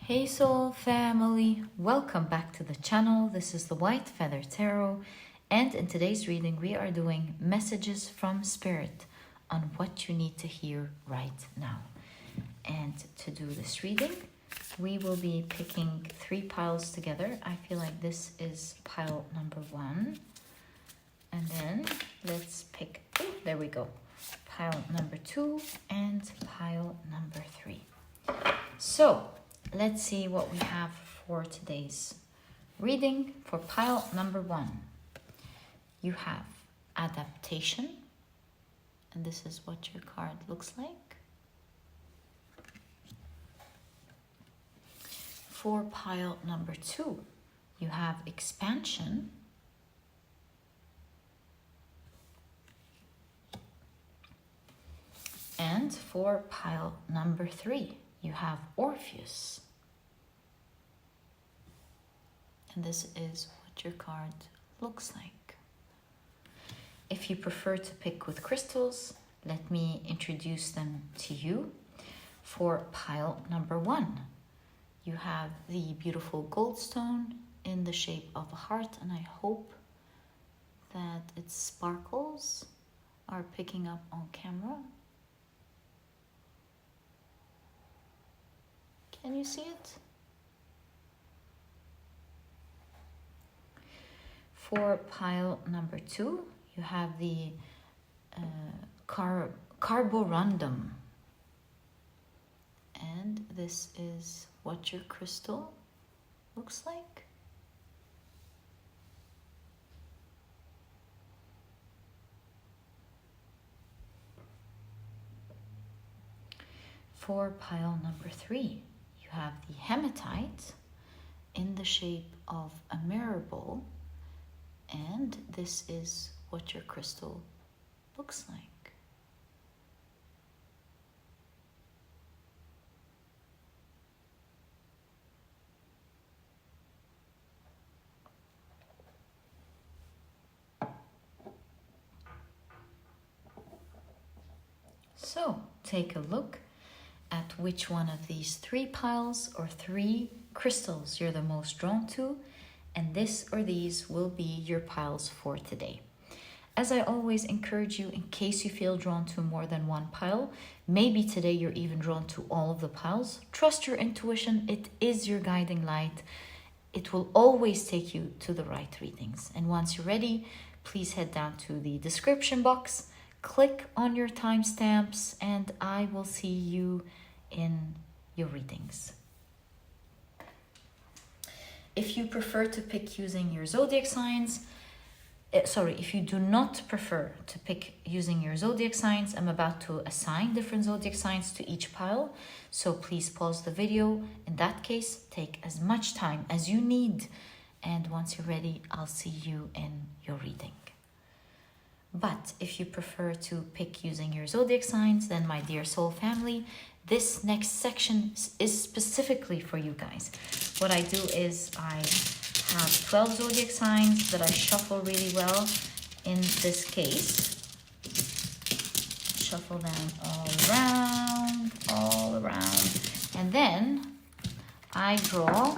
Hey soul family, welcome back to the channel. This is the White Feather Tarot, and in today's reading we are doing messages from spirit on what you need to hear right now. And to do this reading we will be picking 3 piles together. I feel like this is pile number 1, and then let's pick, there we go, pile number 2 and pile number 3. So let's see what we have for today's reading. For pile number 1, you have Adaptation, and this is what your card looks like. For pile number 2, you have Expansion. And for pile number 3, you have Orpheus. And this is what your card looks like. If you prefer to pick with crystals, let me introduce them to you. For pile number 1, you have the beautiful Goldstone in the shape of a heart, and I hope that its sparkles are picking up on camera. Can you see it? For pile number 2, you have the Carborundum. And this is what your crystal looks like. For pile number 3, you have the Hematite in the shape of a mirror bowl, and this is what your crystal looks like. So take a look at which one of these 3 piles or 3 crystals you're the most drawn to, and this or these will be your piles for today. As I always encourage you, in case you feel drawn to more than one pile, maybe today you're even drawn to all of the piles, trust your intuition. It is your guiding light. It will always take you to the right readings. And once you're ready, please head down to the description box, click on your timestamps, and I will see you in your readings. If you prefer to pick using your zodiac signs, if you do not prefer to pick using your zodiac signs, I'm about to assign different zodiac signs to each pile. So please pause the video. In that case, take as much time as you need. And once you're ready, I'll see you in your reading. But if you prefer to pick using your zodiac signs, then my dear soul family, this next section is specifically for you guys. What I do is I have 12 zodiac signs that I shuffle really well. In this case, shuffle them all around. And then I draw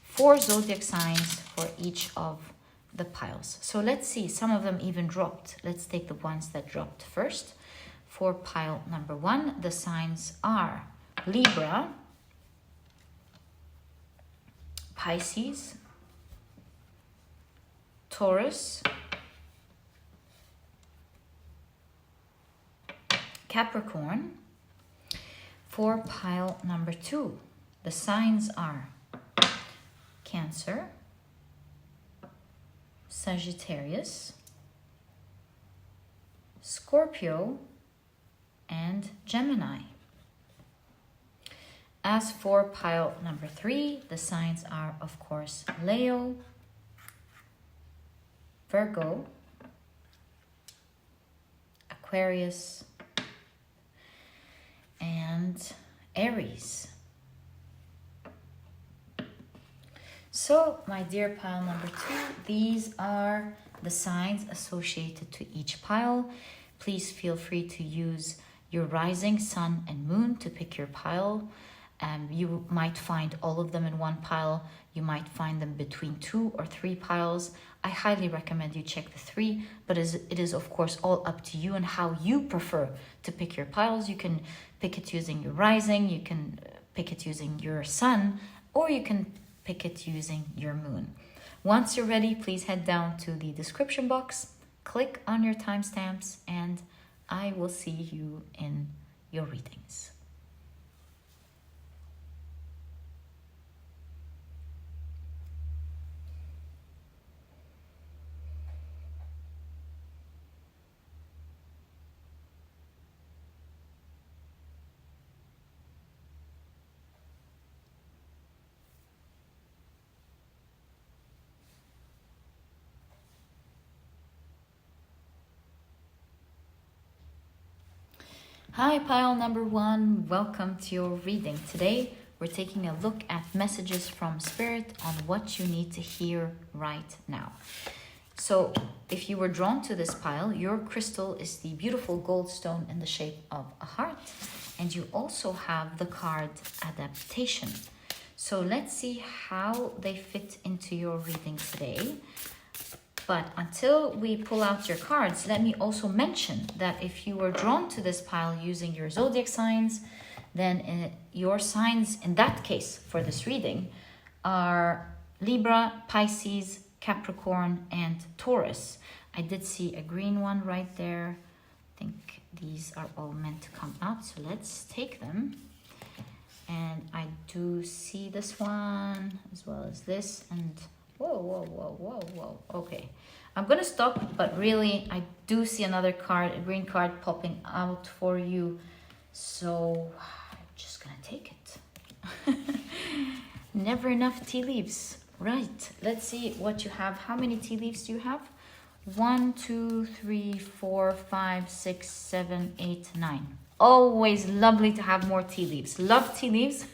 4 zodiac signs for each of the piles. So let's see, some of them even dropped. Let's take the ones that dropped first. For pile number 1, the signs are Libra, Pisces, Taurus, Capricorn. For pile number 2, the signs are Cancer, Sagittarius, Scorpio, and Gemini. As for pile number 3, the signs are, of course, Leo, Virgo, Aquarius, and Aries. So, my dear pile number 2, these are the signs associated to each pile. Please feel free to use your rising, sun, and moon to pick your pile. You might find all of them in one pile. You might find them between 2 or 3 piles. I highly recommend you check the 3, but it is of course all up to you and how you prefer to pick your piles. You can pick it using your rising, you can pick it using your sun, or you can pick it using your moon. Once you're ready, please head down to the description box, click on your timestamps, and I will see you in your readings. Hi, pile number 1. Welcome to your reading. Today, we're taking a look at messages from Spirit on what you need to hear right now. So, if you were drawn to this pile, your crystal is the beautiful Goldstone in the shape of a heart. And you also have the card Adaptation. So, let's see how they fit into your reading today. But until we pull out your cards, let me also mention that if you were drawn to this pile using your zodiac signs, then your signs in that case for this reading are Libra, Pisces, Capricorn, and Taurus. I did see a green one right there. I think these are all meant to come out, so let's take them. And I do see this one as well as this, and whoa. Okay, I'm gonna stop, but really I do see another card, a green card popping out for you. So I'm just gonna take it. Never enough tea leaves. Right, let's see what you have. How many tea leaves do you have? 1, 2, 3, 4, 5, 6, 7, 8, 9. Always lovely to have more tea leaves. Love tea leaves.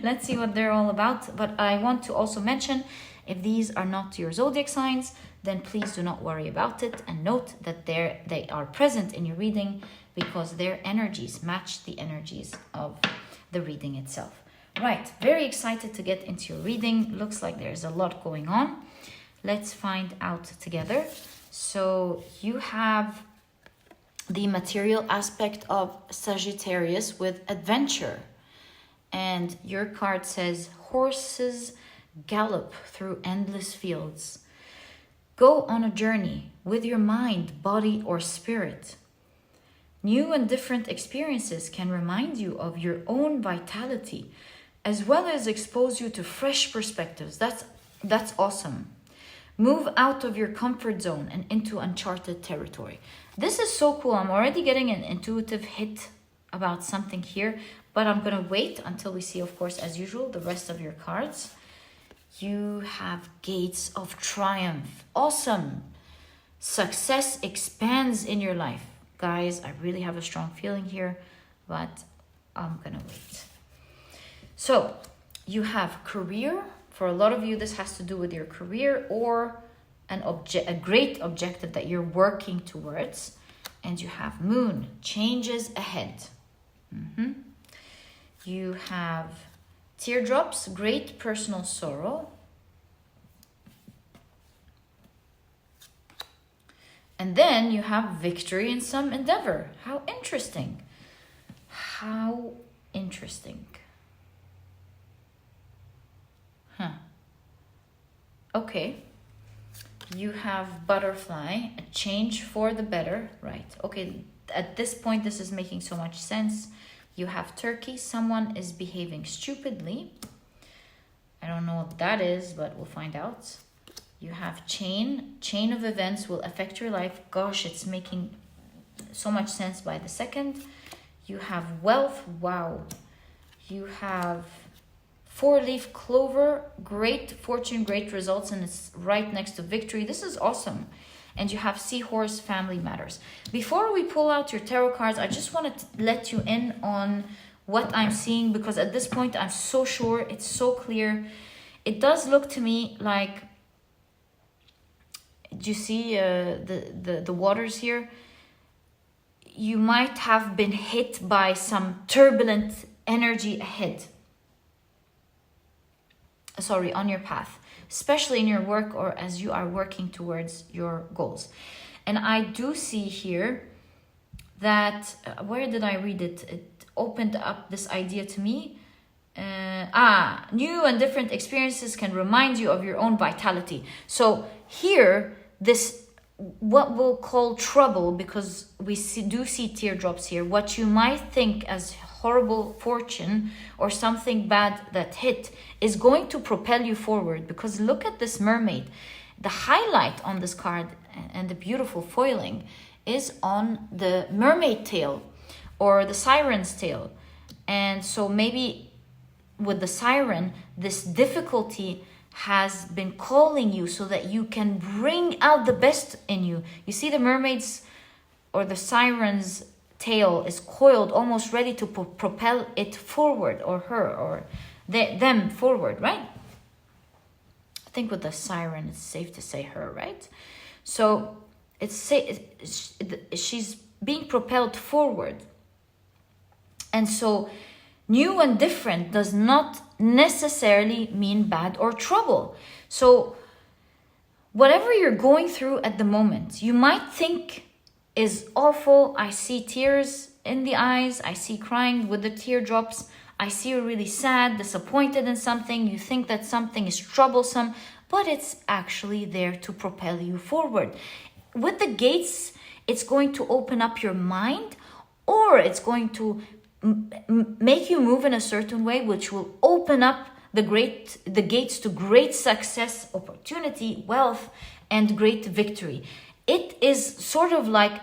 Let's see what they're all about. But I want to also mention, if these are not your zodiac signs, then please do not worry about it, and note that they are present in your reading because their energies match the energies of the reading itself. Right, very excited to get into your reading. Looks like there's a lot going on. Let's find out together. So you have the material aspect of Sagittarius with adventure. And your card says, horses gallop through endless fields. Go on a journey with your mind, body, or spirit. New and different experiences can remind you of your own vitality, as well as expose you to fresh perspectives. That's awesome. Move out of your comfort zone and into uncharted territory. This is so cool. I'm already getting an intuitive hit about something here, but I'm going to wait until we see, of course, as usual, the rest of your cards. You have Gates of Triumph. Awesome. Success expands in your life. Guys, I really have a strong feeling here, but I'm going to wait. So, you have career. For a lot of you, this has to do with your career or a great objective that you're working towards. And you have Moon, changes ahead. You have Teardrops, great personal sorrow. And then you have victory in some endeavor. How interesting. How interesting. Okay. You have butterfly, a change for the better. Right. Okay. At this point, this is making so much sense. You have turkey. Someone is behaving stupidly. I don't know what that is, but we'll find out. You have chain. Chain of events will affect your life. Gosh, it's making so much sense by the second. You have wealth. Wow. You have 4-leaf clover. Great fortune, great results, and it's right next to victory. This is awesome. And you have seahorse, family matters. Before we pull out your tarot cards, I just want to let you in on what I'm seeing, because at this point I'm so sure, it's so clear. It does look to me like, do you see the waters here? You might have been hit by some turbulent energy ahead. on your path, especially in your work or as you are working towards your goals. And I do see here that, where did I read it? It opened up this idea to me. New and different experiences can remind you of your own vitality. So here, this, what we'll call trouble, because we do see teardrops here, what you might think as horrible fortune or something bad that hit is going to propel you forward. Because look at this mermaid. The highlight on this card and the beautiful foiling is on the mermaid tail or the siren's tail. And so maybe with the siren, this difficulty has been calling you so that you can bring out the best in you. You see the mermaid's or the siren's tail is coiled, almost ready to propel it forward, or her or them forward, right? I think with the siren, it's safe to say her, right? So she's being propelled forward. And so new and different does not necessarily mean bad or trouble. So whatever you're going through at the moment, you might think is awful. I see tears in the eyes. I see crying with the teardrops. I see you really sad, disappointed in something. You think that something is troublesome, but it's actually there to propel you forward. With the gates, it's going to open up your mind, or it's going to make you move in a certain way, which will open up the gates to great success, opportunity, wealth, and great victory. It is sort of like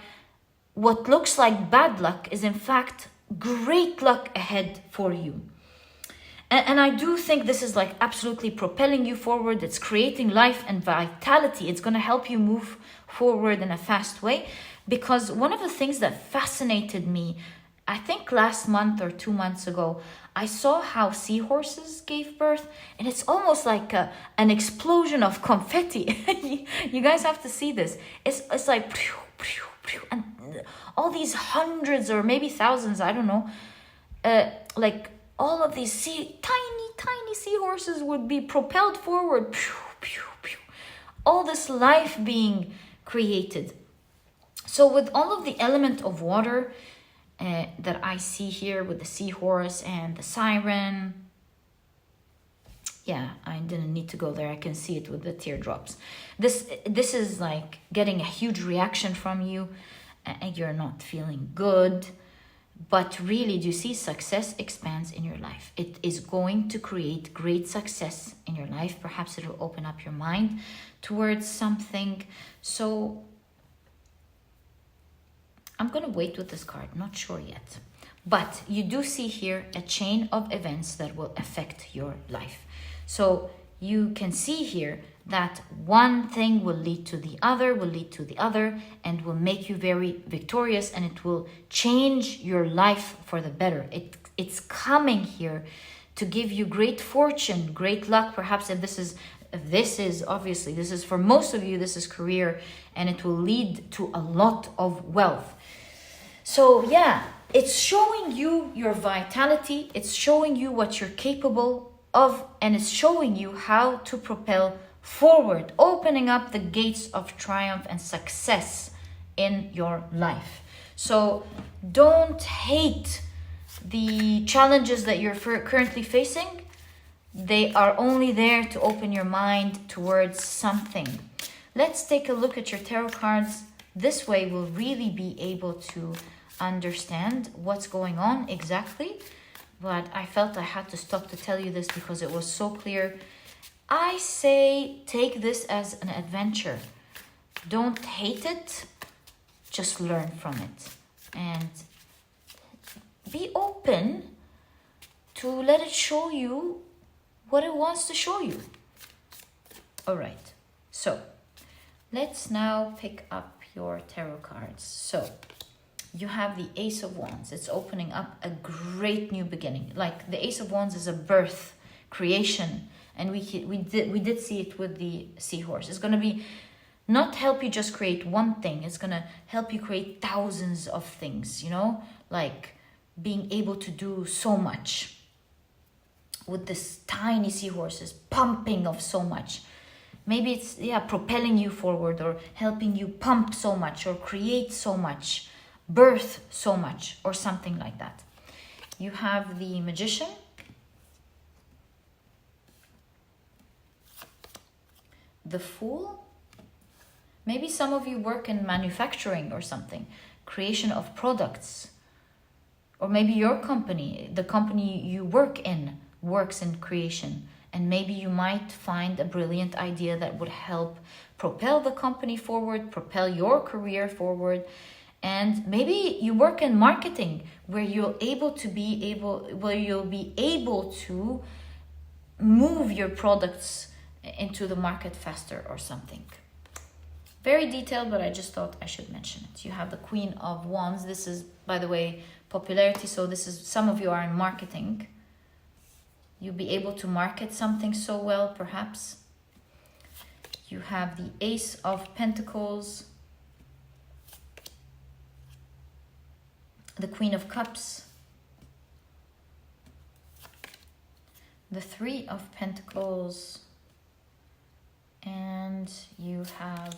what looks like bad luck is in fact great luck ahead for you. And I do think this is like absolutely propelling you forward. It's creating life and vitality. It's going to help you move forward in a fast way. Because one of the things that fascinated me, I think last month or 2 months ago, I saw how seahorses gave birth, and it's almost like an explosion of confetti. You guys have to see this. It's like, and all these hundreds or maybe thousands, I don't know, like all of these tiny seahorses would be propelled forward. All this life being created. So with all of the element of water that I see here with the seahorse and the siren. Yeah, I didn't need to go there. I can see it with the teardrops. This is like getting a huge reaction from you and you're not feeling good. But really, do you see success expands in your life? It is going to create great success in your life. Perhaps it will open up your mind towards something. So I'm going to wait with this card, not sure yet. But you do see here a chain of events that will affect your life. So you can see here that one thing will lead to the other, and will make you very victorious, and it will change your life for the better. It's coming here to give you great fortune, great luck. Perhaps if this is obviously, this is for most of you, this is career, and it will lead to a lot of wealth. So yeah, it's showing you your vitality, it's showing you what you're capable of, and it's showing you how to propel forward, opening up the gates of triumph and success in your life. So don't hate the challenges that you're currently facing. They are only there to open your mind towards something. Let's take a look at your tarot cards. This way we'll really be able to understand what's going on exactly. But I felt I had to stop to tell you this because it was so clear. I say take this as an adventure. Don't hate it. Just learn from it. And be open to let it show you what it wants to show you. All right. So let's now pick up your tarot cards. So you have the Ace of Wands. It's opening up a great new beginning. Like the Ace of Wands is a birth, creation. And we did see it with the seahorse. It's going to be not help you just create one thing. It's going to help you create thousands of things, you know, like being able to do so much. with this tiny seahorses pumping of so much. Maybe it's, propelling you forward or helping you pump so much or create so much, birth so much, or something like that. You have the Magician, the Fool. Maybe some of you work in manufacturing or something, creation of products. Or maybe your company, the company you work in, works in creation. And maybe you might find a brilliant idea that would help propel the company forward, propel your career forward. And maybe you work in marketing where you'll be able to move your products into the market faster or something. Very detailed, but I just thought I should mention it. You have the Queen of Wands. This is, by the way, popularity. So this is, some of you are in marketing. You'll be able to market something so well, perhaps. You have the Ace of Pentacles, the Queen of Cups, the Three of Pentacles, and you have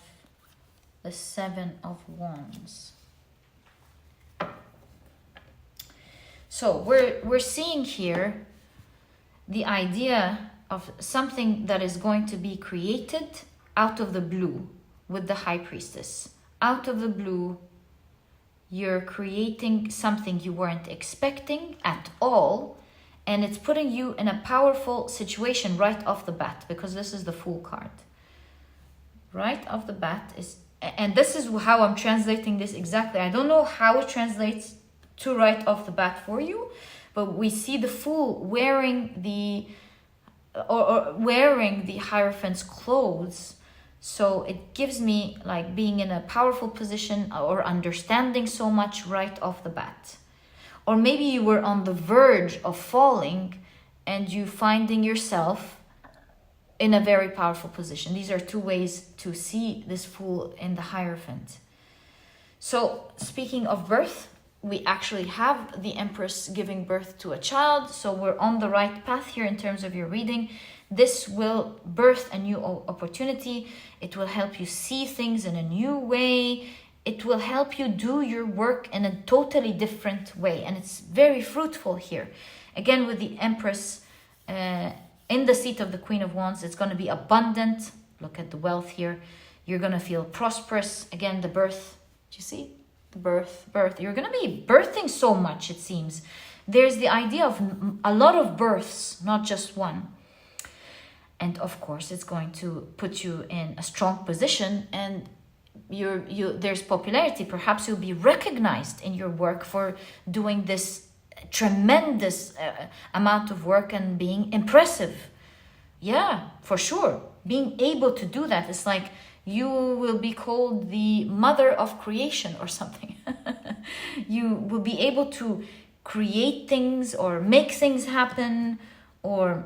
the Seven of Wands. So we're seeing here the idea of something that is going to be created out of the blue with the High Priestess. Out of the blue, you're creating something you weren't expecting at all, and it's putting you in a powerful situation right off the bat, because this is the Fool card. Right off the bat is, and this is how I'm translating this exactly. I don't know how it translates to right off the bat for you, but we see the Fool wearing the wearing the Hierophant's clothes. So it gives me like being in a powerful position or understanding so much right off the bat. Or maybe you were on the verge of falling and you finding yourself in a very powerful position. These are two ways to see this Fool in the Hierophant. So speaking of birth, we actually have the Empress giving birth to a child. So we're on the right path here in terms of your reading. This will birth a new opportunity. It will help you see things in a new way. It will help you do your work in a totally different way. And it's very fruitful here. Again, with the Empress in the seat of the Queen of Wands, it's going to be abundant. Look at the wealth here. You're going to feel prosperous. Again, the birth. Do you see? The birth. You're going to be birthing so much, it seems. There's the idea of a lot of births, not just one. And of course, it's going to put you in a strong position, and there's popularity. Perhaps you'll be recognized in your work for doing this tremendous amount of work and being impressive. Yeah, for sure. Being able to do that is like you will be called the mother of creation or something. You will be able to create things or make things happen or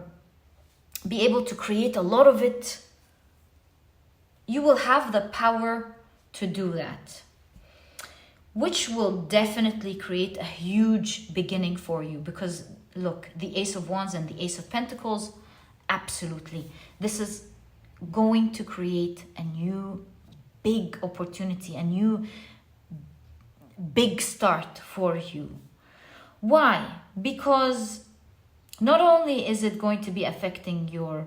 be able to create a lot of it. You will have the power to do that, which will definitely create a huge beginning for you. Because look, the Ace of Wands and the Ace of Pentacles, absolutely. This is going to create a new big opportunity, a new big start for you. Why? Because not only is it going to be affecting your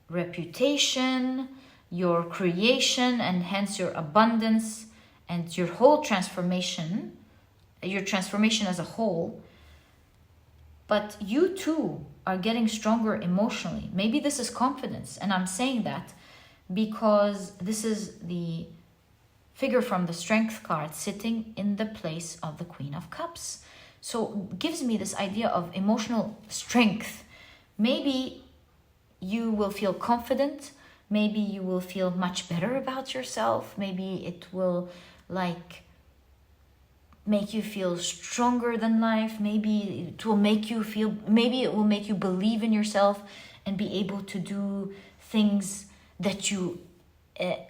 reputation, your creation, and hence your abundance and your whole transformation, your transformation as a whole, but you too are getting stronger emotionally. Maybe this is confidence, and I'm saying that because this is the figure from the Strength card sitting in the place of the Queen of Cups. So it gives me this idea of emotional strength. Maybe you will feel confident. Maybe you will feel much better about yourself. Maybe it will make you feel stronger than life. Maybe it will make you feel, maybe it will make you believe in yourself and be able to do things that you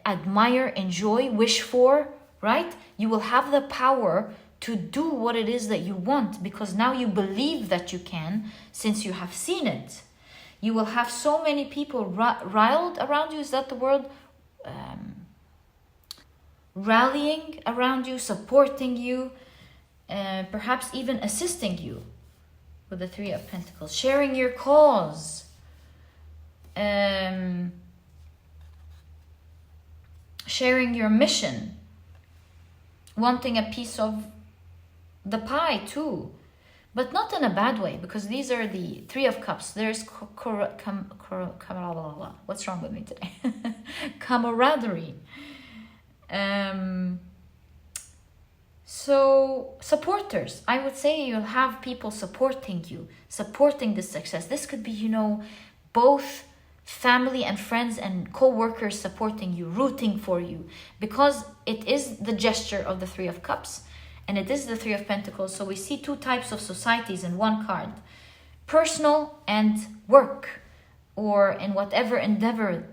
admire, enjoy, wish for, right? You will have the power to do what it is that you want, because now you believe that you can, since you have seen it. You will have so many people riled around you, is that the word? Rallying around you, supporting you, perhaps even assisting you with the Three of Pentacles, sharing your cause, sharing your mission, wanting a piece of the pie too, but not in a bad way, because these are the Three of Cups. There's what's wrong with me today? Camaraderie. So supporters, I would say you'll have people supporting you, supporting this success. This could be, both family and friends and co-workers supporting you, rooting for you, because it is the gesture of the Three of Cups and it is the Three of Pentacles. So we see two types of societies in one card: personal and work, or in whatever endeavor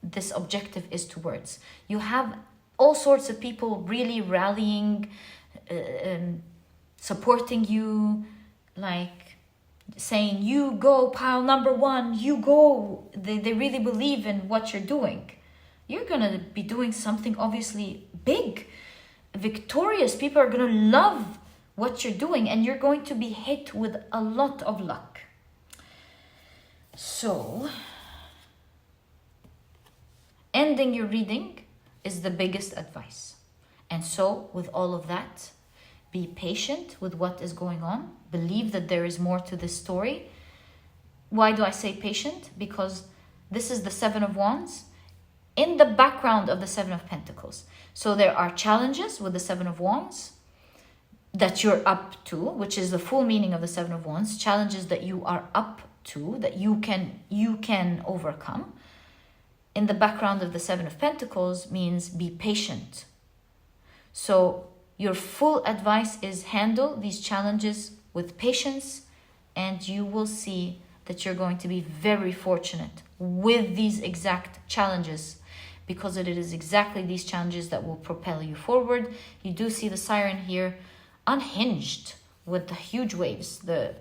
this objective is towards. You have all sorts of people really rallying, supporting you, like saying, you go, pile number one, you go. They really believe in what you're doing. You're gonna be doing something obviously big, victorious. People are gonna love what you're doing, and you're going to be hit with a lot of luck. So, ending your reading is the biggest advice. And so, with all of that, be patient with what is going on. Believe that there is more to this story. Why do I say patient? Because this is the Seven of Wands in the background of the Seven of Pentacles. So there are challenges with the Seven of Wands that you're up to, which is the full meaning of the Seven of Wands. Challenges that you are up to, that you can overcome. In the background of the Seven of Pentacles means be patient. So your full advice is handle these challenges with patience, and you will see that you're going to be very fortunate with these exact challenges, because it is exactly these challenges that will propel you forward. You do see the siren here unhinged with the huge waves. The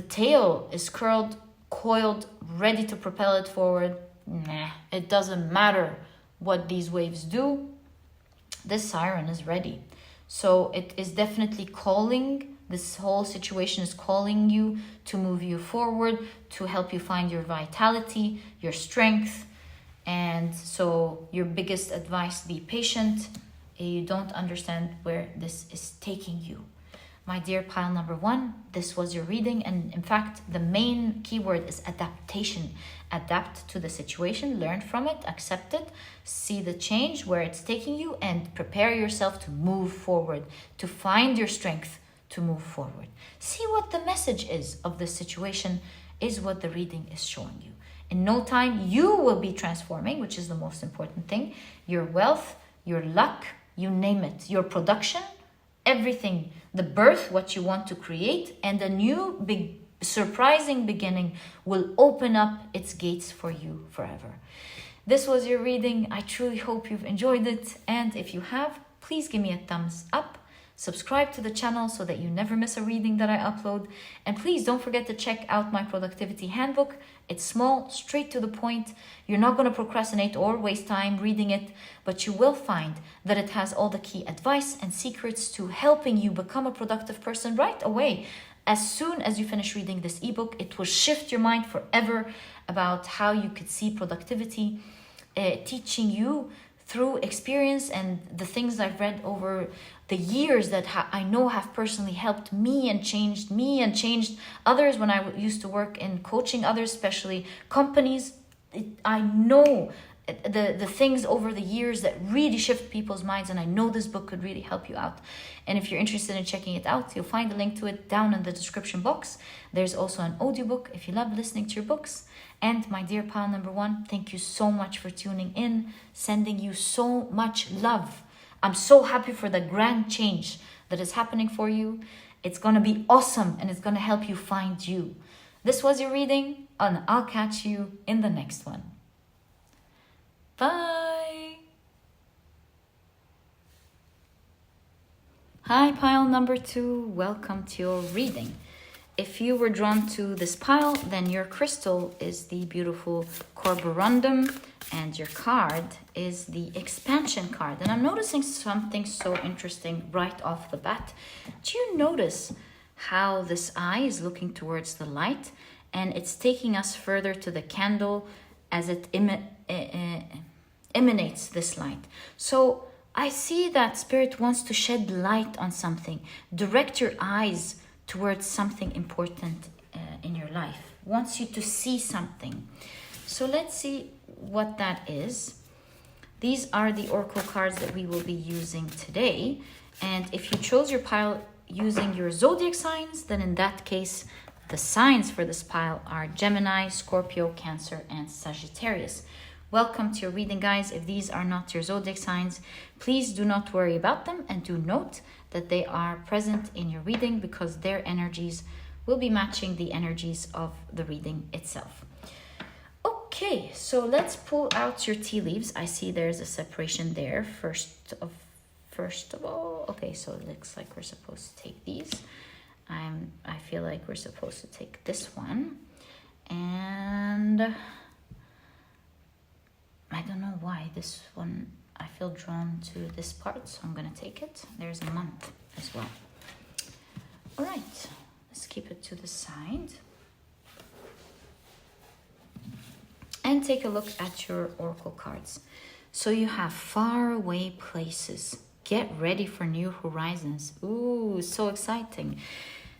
tail is curled, coiled, ready to propel it forward. It doesn't matter what these waves do. This siren is ready. So it is definitely calling. This whole situation is calling you to move you forward, to help you find your vitality, your strength. And so your biggest advice, be patient. You don't understand where this is taking you. My dear pile number one, this was your reading. And in fact, the main keyword is adaptation. Adapt to the situation, learn from it, accept it, see the change where it's taking you, and prepare yourself to move forward, to find your strength to move forward. See what the message is of this situation, is what the reading is showing you. In no time, you will be transforming, which is the most important thing. Your wealth, your luck, you name it, your production, everything, the birth, what you want to create, and a new big surprising beginning will open up its gates for you forever. This was your reading. I truly hope you've enjoyed it, and if you have, please give me a thumbs up. Subscribe to the channel so that you never miss a reading that I upload, and please don't forget to check out my productivity handbook. It's small, straight to the point. You're not going to procrastinate or waste time reading it, but you will find that it has all the key advice and secrets to helping you become a productive person right away. As soon as you finish reading this ebook, it will shift your mind forever about how you could see productivity, teaching you through experience and the things I've read over the years that I know have personally helped me and changed others when I used to work in coaching others, especially companies. I know the things over the years that really shift people's minds, and I know this book could really help you out. And if you're interested in checking it out, you'll find a link to it down in the description box. There's also an audiobook if you love listening to your books. And my dear pile number one, thank you so much for tuning in, sending you so much love. I'm so happy for the grand change that is happening for you. It's going to be awesome, and it's going to help you find you. This was your reading, and I'll catch you in the next one. Bye. Hi, pile number 2. Welcome to your reading. If you were drawn to this pile, then your crystal is the beautiful Carborundum and your card is the expansion card. And I'm noticing something so interesting right off the bat. Do you notice how this eye is looking towards the light and it's taking us further to the candle as it emanates this light? So I see that Spirit wants to shed light on something. Direct your eyes towards something important in your life. Wants you to see something. So let's see what that is. These are the oracle cards that we will be using today. And if you chose your pile using your zodiac signs, then in that case, the signs for this pile are Gemini, Scorpio, Cancer, and Sagittarius. Welcome to your reading, guys. If these are not your zodiac signs, please do not worry about them and do note that they are present in your reading because their energies will be matching the energies of the reading itself. Okay, so let's pull out your tea leaves. I see there's a separation there. First of all, okay, so it looks like we're supposed to take these. I feel like we're supposed to take this one, and I don't know why this one, I feel drawn to this part, so I'm going to take it. There's a month as well. All right, let's keep it to the side. And take a look at your oracle cards. So you have faraway places. Get ready for new horizons. Ooh, so exciting.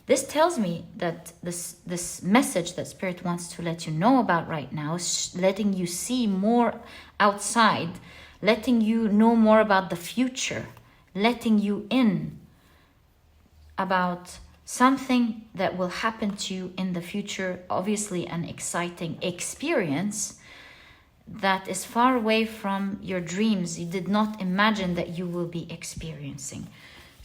This tells me that this message that Spirit wants to let you know about right now is letting you see more outside, letting you know more about the future, letting you in about something that will happen to you in the future. Obviously, an exciting experience that is far away from your dreams. You did not imagine that you will be experiencing.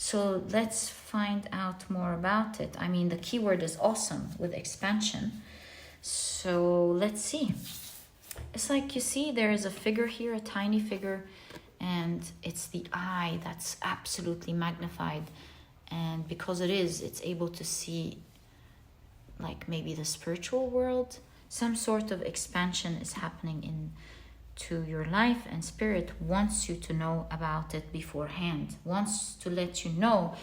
So let's find out more about it. I mean, the keyword is awesome with expansion. So let's see. It's like, you see, there is a figure here, a tiny figure, and it's the eye that's absolutely magnified. And because it's able to see like maybe the spiritual world. Some sort of expansion is happening into your life, and Spirit wants you to know about it beforehand, wants to let you know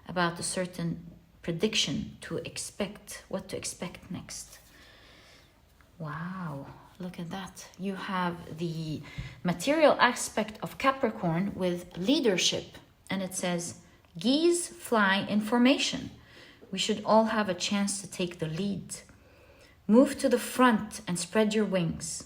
about a certain prediction to expect, what to expect next. Wow, look at that. You have the material aspect of Capricorn with leadership, and it says, geese fly in formation. We should all have a chance to take the lead. Move to the front and spread your wings.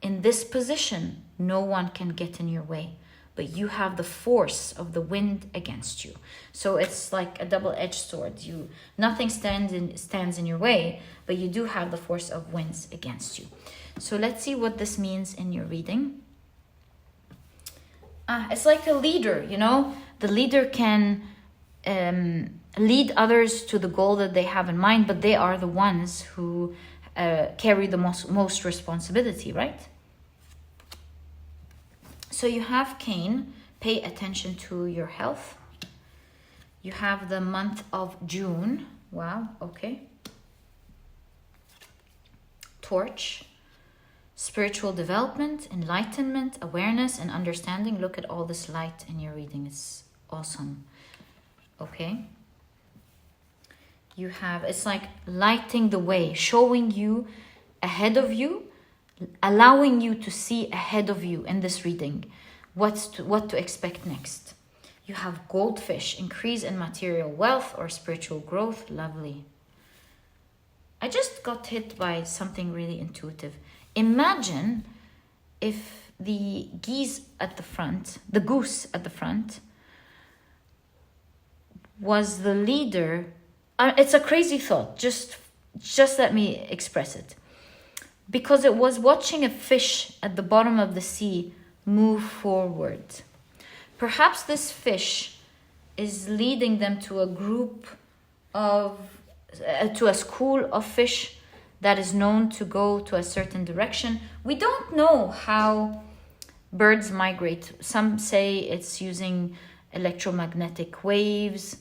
In this position, no one can get in your way, but you have the force of the wind against you. So it's like a double-edged sword. Nothing stands in your way, but you do have the force of winds against you. So let's see what this means in your reading. It's like a leader, you know? The leader can lead others to the goal that they have in mind, but they are the ones who carry the most responsibility, right? So you have Cain, pay attention to your health. You have the month of June. Wow, okay. Torch, spiritual development, enlightenment, awareness, and understanding. Look at all this light in your reading. It's awesome. Okay. You have, it's like lighting the way, showing you ahead of you, allowing you to see ahead of you in this reading, what to expect next. You have goldfish, increase in material wealth or spiritual growth. Lovely. I just got hit by something really intuitive. Imagine if the goose at the front was the leader. It's a crazy thought. Just let me express it. Because it was watching a fish at the bottom of the sea move forward. Perhaps this fish is leading them to to a school of fish that is known to go to a certain direction. We don't know how birds migrate. Some say it's using electromagnetic waves,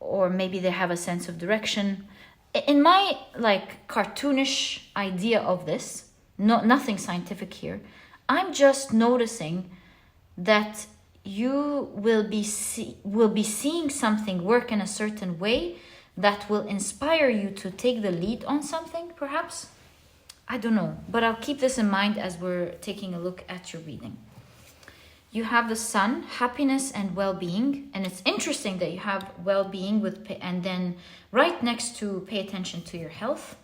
or maybe they have a sense of direction. In my like cartoonish idea of this, nothing scientific here, I'm just noticing that you will be seeing something work in a certain way that will inspire you to take the lead on something, perhaps. I don't know, but I'll keep this in mind as we're taking a look at your reading. You have the sun, happiness and well-being, and it's interesting that you have well-being and then right next to pay attention to your health,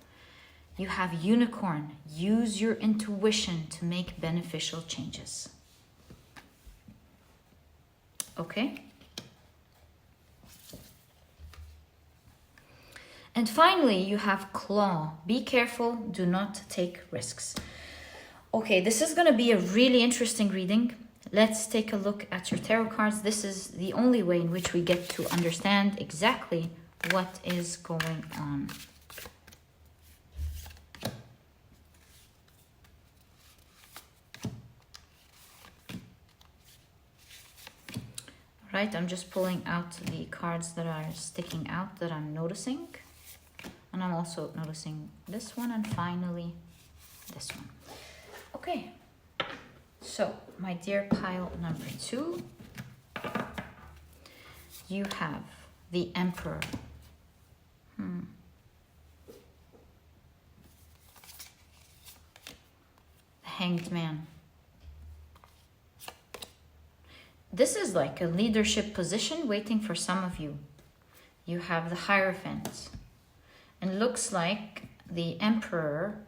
you have unicorn. Use your intuition to make beneficial changes. Okay? And finally, you have claw. Be careful, do not take risks. Okay, this is going to be a really interesting reading. Let's take a look at your tarot cards. This is the only way in which we get to understand exactly what is going on. Right, I'm just pulling out the cards that are sticking out that I'm noticing. And I'm also noticing this one and finally this one. Okay, so my dear pile number 2, you have the Emperor. The Hanged Man. This is like a leadership position waiting for some of you. You have the Hierophant. And looks like the Emperor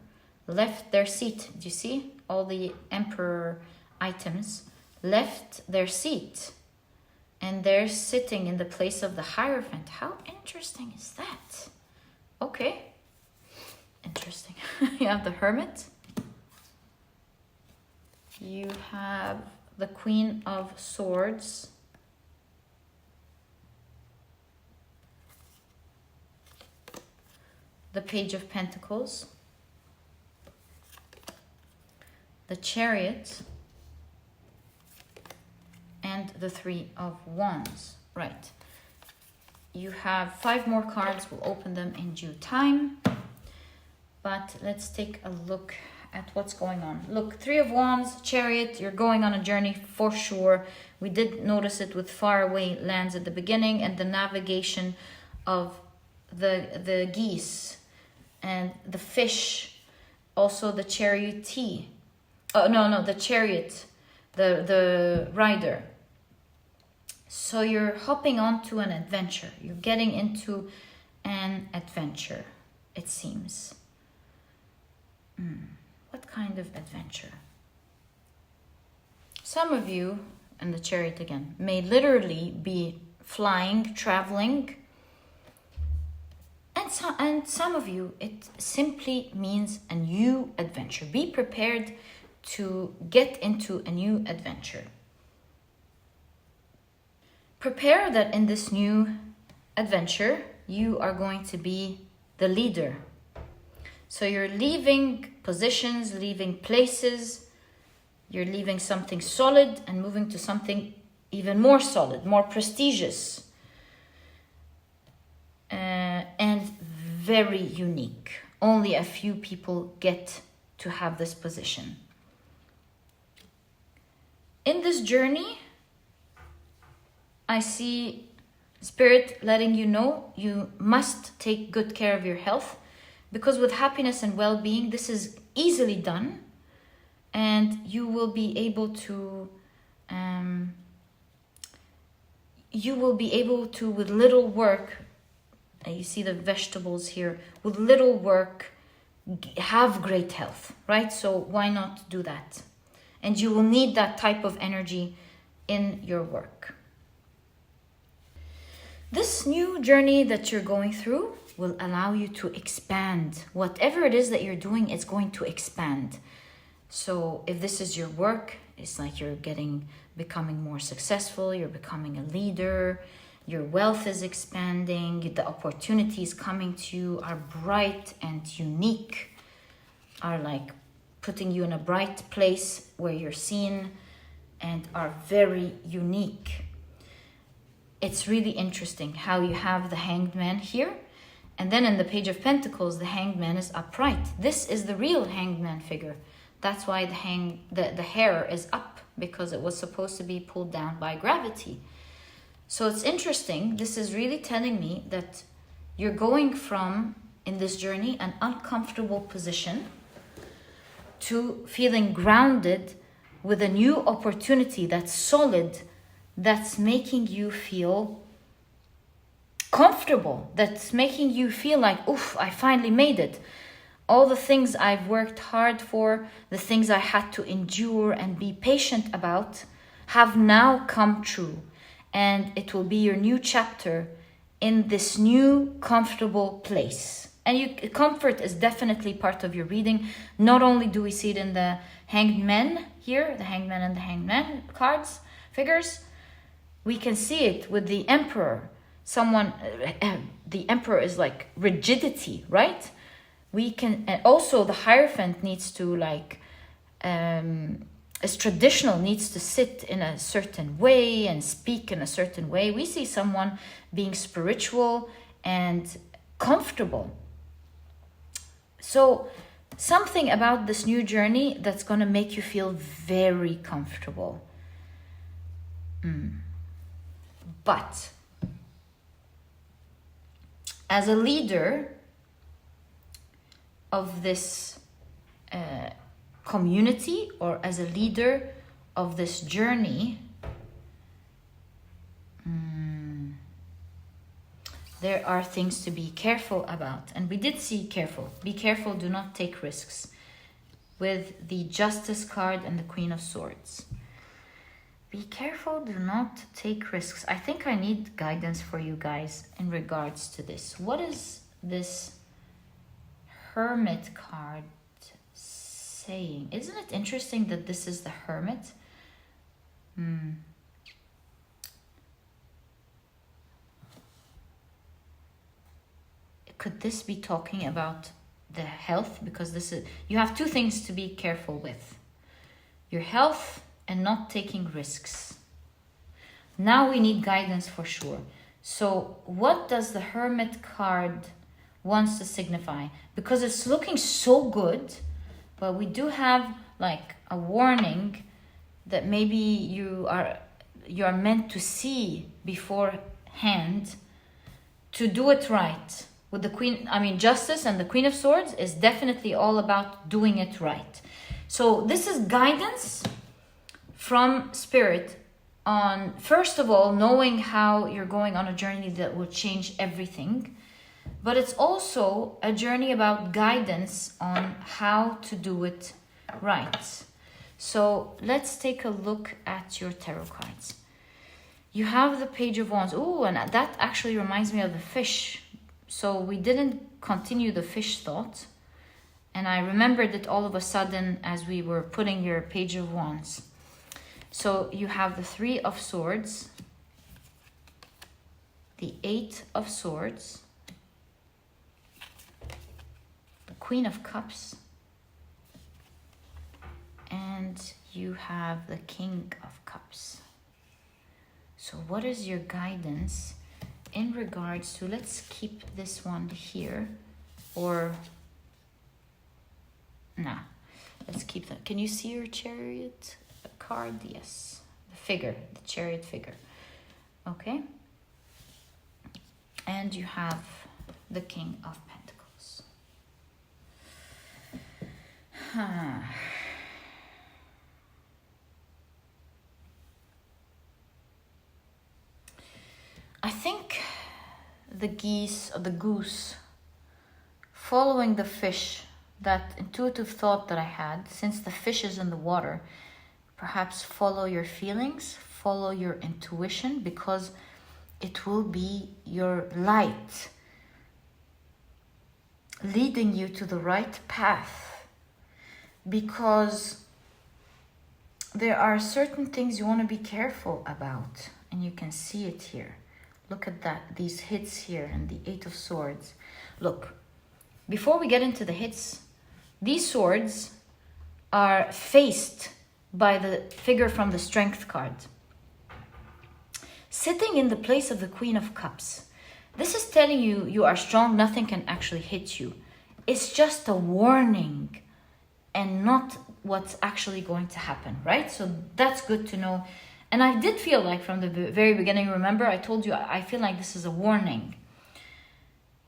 left their seat. Do you see? All the Emperor items left their seat. And they're sitting in the place of the Hierophant. How interesting is that? Okay. Interesting. You have the Hermit. You have the Queen of Swords. The Page of Pentacles. The Chariot. And the Three of Wands. Right. You have 5 more cards. We'll open them in due time. But let's take a look at what's going on. Look, 3 of Wands, Chariot, you're going on a journey for sure. We did notice it with faraway lands at the beginning and the navigation of the geese and the fish, also the chariotee. Oh, no, the chariot, the rider. So you're hopping onto an adventure. You're getting into an adventure, it seems. What kind of adventure? Some of you, and the chariot again, may literally be flying, traveling. And some of you, it simply means a new adventure. Be prepared to get into a new adventure. Prepare that in this new adventure, you are going to be the leader. So you're leaving positions, leaving places, you're leaving something solid and moving to something even more solid, more prestigious, and very unique. Only a few people get to have this position. In this journey, I see Spirit letting you know you must take good care of your health, because with happiness and well-being, this is easily done, and you will be able to with little work, you see the vegetables here, with little work have great health, right? So why not do that? And you will need that type of energy in your work. This new journey that you're going through will allow you to expand. Whatever it is that you're doing, it's going to expand. So if this is your work, it's like you're becoming more successful, you're becoming a leader, your wealth is expanding, the opportunities coming to you are bright and unique, are like putting you in a bright place where you're seen, and are very unique. It's really interesting how you have the Hanged Man here, and then in the Page of Pentacles, the Hanged Man is upright. This is the real Hanged Man figure. That's why the hair is up, because it was supposed to be pulled down by gravity. So it's interesting. This is really telling me that you're going from, in this journey, an uncomfortable position to feeling grounded with a new opportunity that's solid, that's making you feel comfortable, that's making you feel like, oof, I finally made it. All the things I've worked hard for, the things I had to endure and be patient about, have now come true. And it will be your new chapter in this new comfortable place. And comfort is definitely part of your reading. Not only do we see it in the Hanged Men here, the Hanged Man and the Hanged Man cards, figures, we can see it with the Emperor. The Emperor is like rigidity, right? We can, and also the Hierophant needs to is traditional, needs to sit in a certain way and speak in a certain way. We see someone being spiritual and comfortable. So something about this new journey that's going to make you feel very comfortable. But as a leader of this community, or as a leader of this journey, there are things to be careful about. And we did see careful. Be careful, do not take risks. With the Justice card and the Queen of Swords. Be careful, do not take risks. I think I need guidance for you guys in regards to this. What is this Hermit card saying? Isn't it interesting that this is the Hermit? Could this be talking about the health? Because this is, you have two things to be careful with: your health and not taking risks. Now we need guidance for sure. So what does the Hermit card wants to signify? Because it's looking so good, but we do have like a warning that maybe you are meant to see beforehand to do it right. With the Queen, Justice and the Queen of Swords is definitely all about doing it right. So this is guidance from Spirit on, first of all, knowing how you're going on a journey that will change everything. But it's also a journey about guidance on how to do it right. So let's take a look at your tarot cards. You have the Page of Wands. Oh, and that actually reminds me of the fish. So we didn't continue the fish thought. And I remembered it all of a sudden as we were putting your Page of Wands. So you have the Three of Swords, the Eight of Swords, the Queen of Cups, and you have the King of Cups. So what is your guidance in regards to, let's keep this one here, or no, let's keep that. Can you see your Chariot card? Yes, the figure, the Chariot figure. Okay, and you have the King of Pentacles. I think the goose, following the fish, that intuitive thought that I had, since the fish is in the water, perhaps follow your feelings, follow your intuition, because it will be your light leading you to the right path. Because there are certain things you want to be careful about, and you can see it here. Look at that, these hits here and the Eight of Swords. Look, before we get into the hits, these swords are faced by the figure from the Strength card. Sitting in the place of the Queen of Cups. This is telling you you are strong, nothing can actually hit you. It's just a warning and not what's actually going to happen, right? So that's good to know. And I did feel like from the very beginning, remember, I told you, I feel like this is a warning.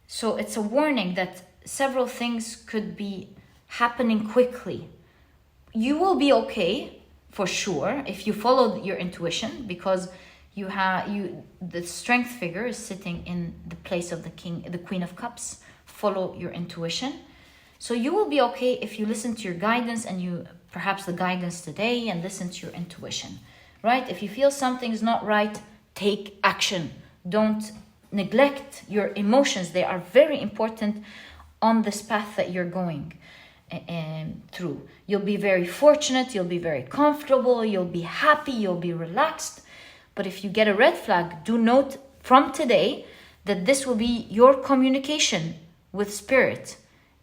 So it's a warning that several things could be happening quickly. You will be okay, for sure, if you follow your intuition, because the Strength figure is sitting in the place of the Queen of Cups. Follow your intuition. So you will be okay if you listen to your guidance and perhaps the guidance today, and listen to your intuition, right? If you feel something's not right, take action. Don't neglect your emotions. They are very important on this path that you're going through. You'll be very fortunate, you'll be very comfortable, you'll be happy, you'll be relaxed. But if you get a red flag, do note from today that this will be your communication with Spirit.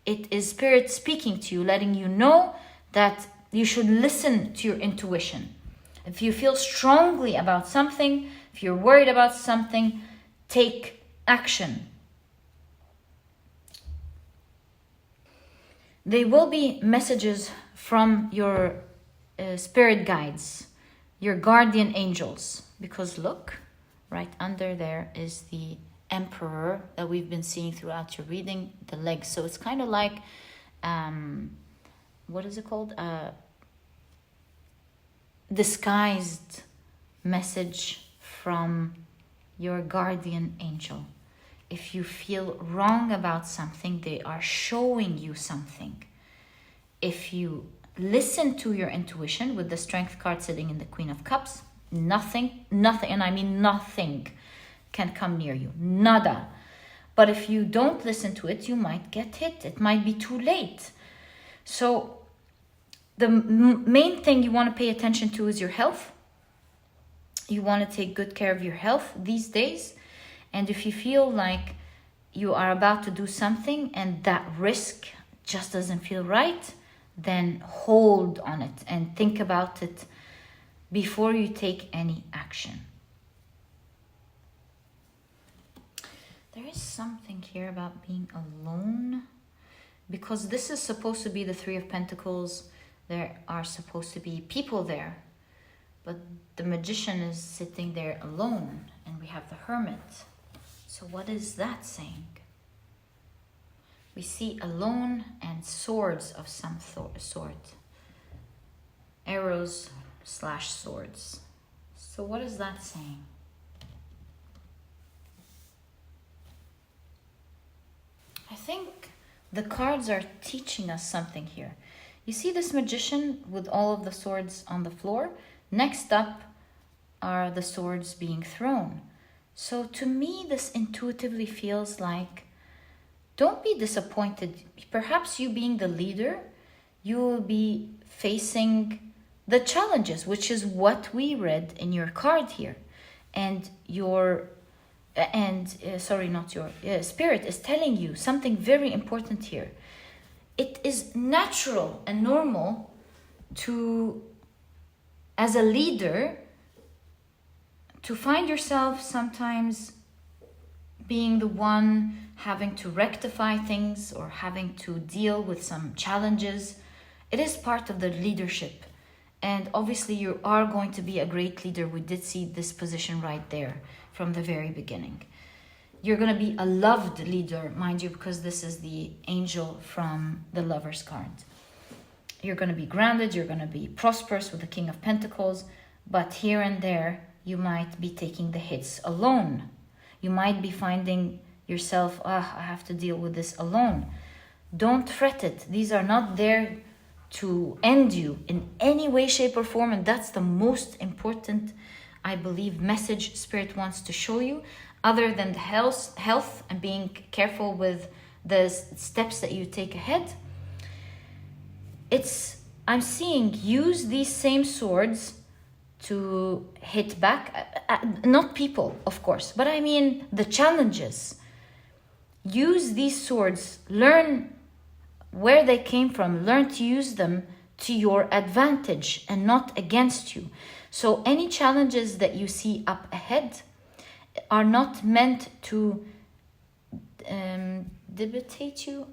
It is Spirit speaking to you, letting you know that you should listen to your intuition. If you feel strongly about something, if you're worried about something, take action. There will be messages from your spirit guides, your guardian angels. Because look, right under there is the Emperor that we've been seeing throughout your reading, the legs. So it's kind of like, what is it called? Disguised message from your guardian angel. If you feel wrong about something, they are showing you something. If you listen to your intuition with the Strength card sitting in the Queen of Cups, nothing, and I mean nothing can come near you. Nada. But if you don't listen to it, you might get hit. It might be too late. So the main thing you want to pay attention to is your health. You want to take good care of your health these days. And if you feel like you are about to do something and that risk just doesn't feel right, then hold on it and think about it before you take any action. There is something here about being alone, because this is supposed to be the Three of Pentacles. There are supposed to be people there, but the Magician is sitting there alone, and we have the Hermit. So what is that saying? We see alone and swords of some sort. Arrows / swords. So what is that saying? I think the cards are teaching us something here. You see this Magician with all of the swords on the floor? Next up are the swords being thrown. So to me, this intuitively feels like, don't be disappointed. Perhaps you being the leader, you will be facing the challenges, which is what we read in your card here. And Spirit is telling you something very important here. It is natural and normal to, as a leader, to find yourself sometimes being the one having to rectify things or having to deal with some challenges. It is part of the leadership. And obviously you are going to be a great leader. We did see this position right there from the very beginning. You're going to be a loved leader, mind you, because this is the angel from the Lover's card. You're going to be grounded. You're going to be prosperous with the King of Pentacles. But here and there, you might be taking the hits alone. You might be finding yourself, I have to deal with this alone. Don't fret it. These are not there to end you in any way, shape, or form. And that's the most important, I believe, message Spirit wants to show you, other than the health and being careful with the steps that you take ahead. I'm seeing use these same swords to hit back, not people, of course, but I mean the challenges. Use these swords, learn where they came from, learn to use them to your advantage and not against you. So any challenges that you see up ahead are not meant to debilitate you.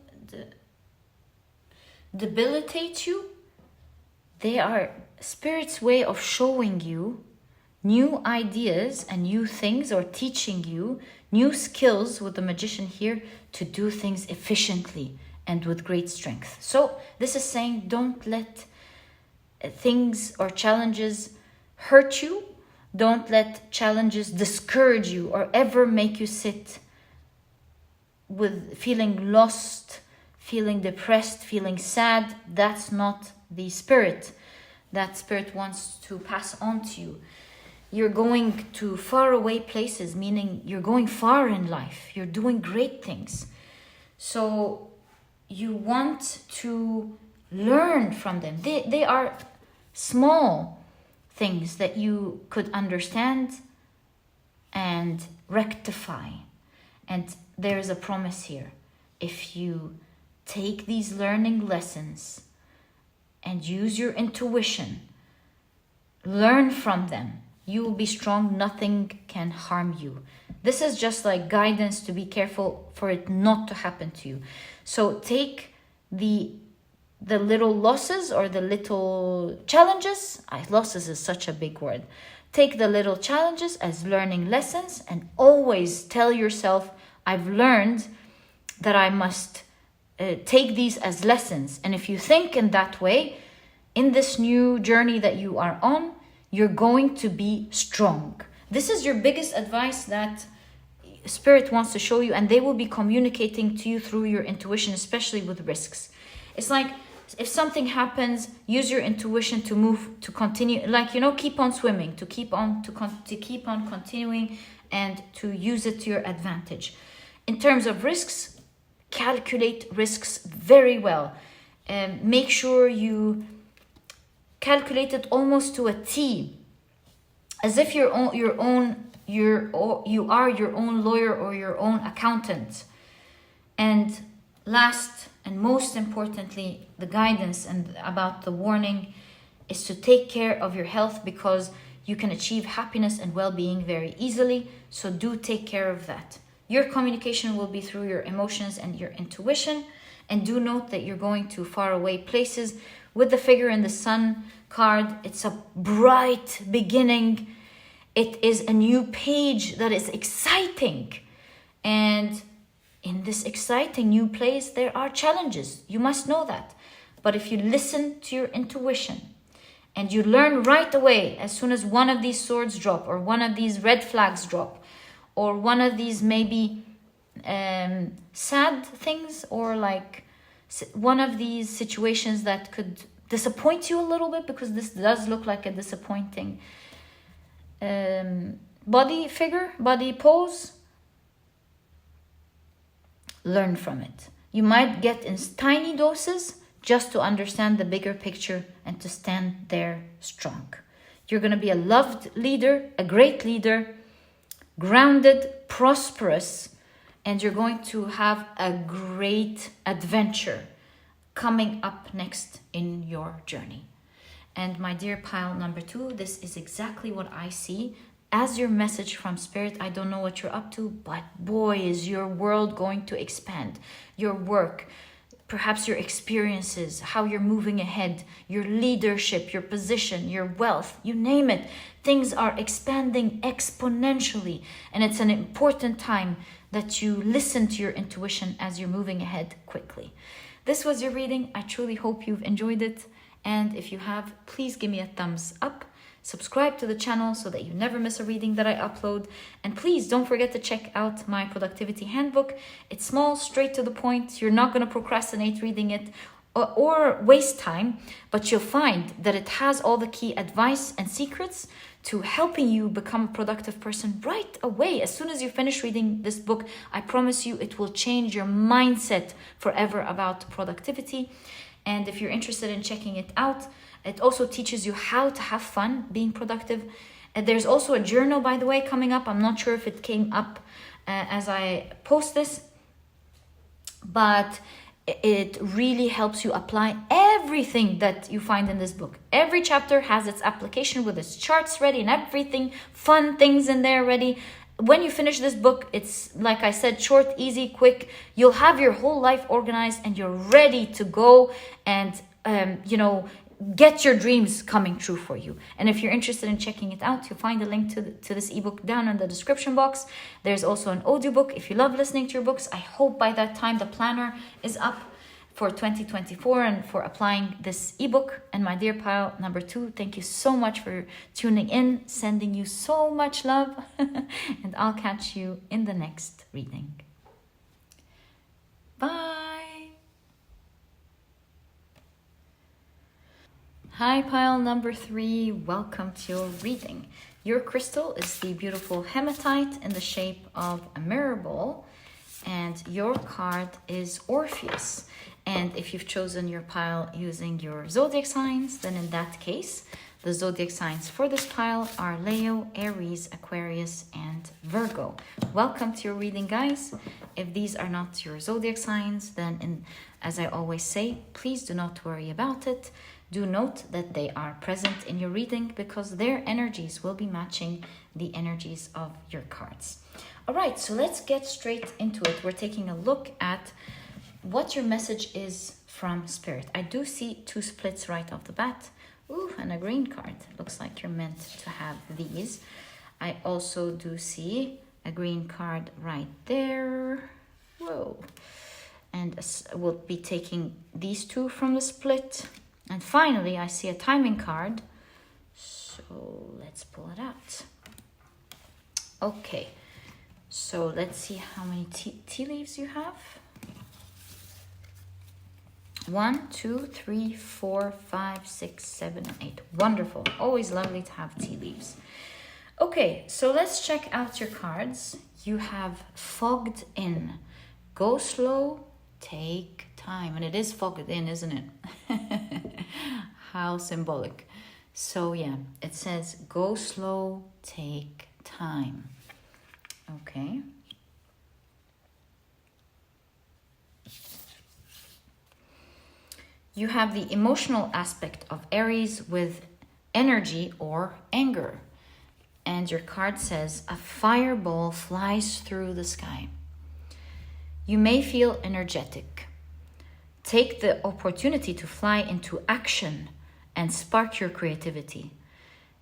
They are Spirit's way of showing you new ideas and new things, or teaching you new skills with the magician here to do things efficiently and with great strength. So this is saying, don't let things or challenges hurt you. Don't let challenges discourage you or ever make you sit with feeling lost, feeling depressed, feeling sad. That's not the Spirit. That Spirit wants to pass on to you. You're going to faraway places, meaning you're going far in life. You're doing great things. So you want to learn from them. They are small things that you could understand and rectify. And there is a promise here. If you take these learning lessons and use your intuition, learn from them, you will be strong. Nothing can harm you. This is just like guidance to be careful for it not to happen to you. So take the little losses or the little challenges. Losses is such a big word. Take the little challenges as learning lessons, and always tell yourself, I've learned that I must take these as lessons. And if you think in that way, in this new journey that you are on, you're going to be strong. This is your biggest advice that Spirit wants to show you, and they will be communicating to you through your intuition, especially with risks. It's like, if something happens, use your intuition to move, to continue, like, keep on swimming, to keep on continuing, and to use it to your advantage. In terms of risks, calculate risks very well. Make sure you calculate it almost to a T, as if you are your own lawyer or your own accountant. And last and most importantly, the guidance and about the warning is to take care of your health, because you can achieve happiness and well-being very easily. So do take care of that. Your communication will be through your emotions and your intuition. And do note that you're going to faraway places. With the figure in the sun card, it's a bright beginning. It is a new page that is exciting. And in this exciting new place, there are challenges. You must know that. But if you listen to your intuition and you learn right away, as soon as one of these swords drop, or one of these red flags drop, or one of these maybe sad things, or like one of these situations that could disappoint you a little bit, because this does look like a disappointing body pose, learn from it. You might get in tiny doses just to understand the bigger picture and to stand there strong. You're going to be a loved leader, a great leader, grounded, prosperous, and you're going to have a great adventure coming up next in your journey. And my dear pile number 2, this is exactly what I see as your message from Spirit. I don't know what you're up to, but boy, is your world going to expand. Your work, perhaps your experiences, how you're moving ahead, your leadership, your position, your wealth, you name it. Things are expanding exponentially. And it's an important time that you listen to your intuition as you're moving ahead quickly. This was your reading. I truly hope you've enjoyed it. And if you have, please give me a thumbs up. Subscribe to the channel so that you never miss a reading that I upload. And please don't forget to check out my productivity handbook. It's small, straight to the point. You're not going to procrastinate reading it or waste time, but you'll find that it has all the key advice and secrets to helping you become a productive person right away. As soon as you finish reading this book, I promise you it will change your mindset forever about productivity. And if you're interested in checking it out, it also teaches you how to have fun being productive. And there's also a journal, by the way, coming up. I'm not sure if it came up as I post this, but it really helps you apply everything that you find in this book. Every chapter has its application with its charts ready and everything, fun things in there ready. When you finish this book, it's like I said, short, easy, quick. You'll have your whole life organized and you're ready to go and, get your dreams coming true for you. And if you're interested in checking it out, you'll find a link to this ebook down in the description box. There's also an audiobook if you love listening to your books. I hope by that time the planner is up for 2024 and for applying this ebook. And my dear pile number 2, thank you so much for tuning in, sending you so much love. And I'll catch you in the next reading. Bye. Hi pile number 3, welcome to your reading. Your crystal is the beautiful hematite in the shape of a mirror ball, and your card is Orpheus. And if you've chosen your pile using your zodiac signs, then in that case, the zodiac signs for this pile are Leo, Aries, Aquarius, and Virgo. Welcome to your reading, guys. If these are not your zodiac signs, then as I always say, please do not worry about it. Do note that they are present in your reading because their energies will be matching the energies of your cards. All right, so let's get straight into it. We're taking a look at what your message is from Spirit. I do see 2 splits right off the bat. Ooh, and a green card. Looks like you're meant to have these. I also do see a green card right there. Whoa. And we'll be taking these 2 from the split. And finally, I see a timing card. So let's pull it out. Okay. So let's see how many tea leaves you have. 1, 2, 3, 4, 5, 6, 7, and 8. Wonderful. Always lovely to have tea leaves. Okay, so let's check out your cards. You have fogged in. Go slow, take time. And it is fogged in, isn't it? How symbolic. So yeah, it says go slow, take time. Okay. You have the emotional aspect of Aries with energy or anger. And your card says a fireball flies through the sky. You may feel energetic. Take the opportunity to fly into action and spark your creativity.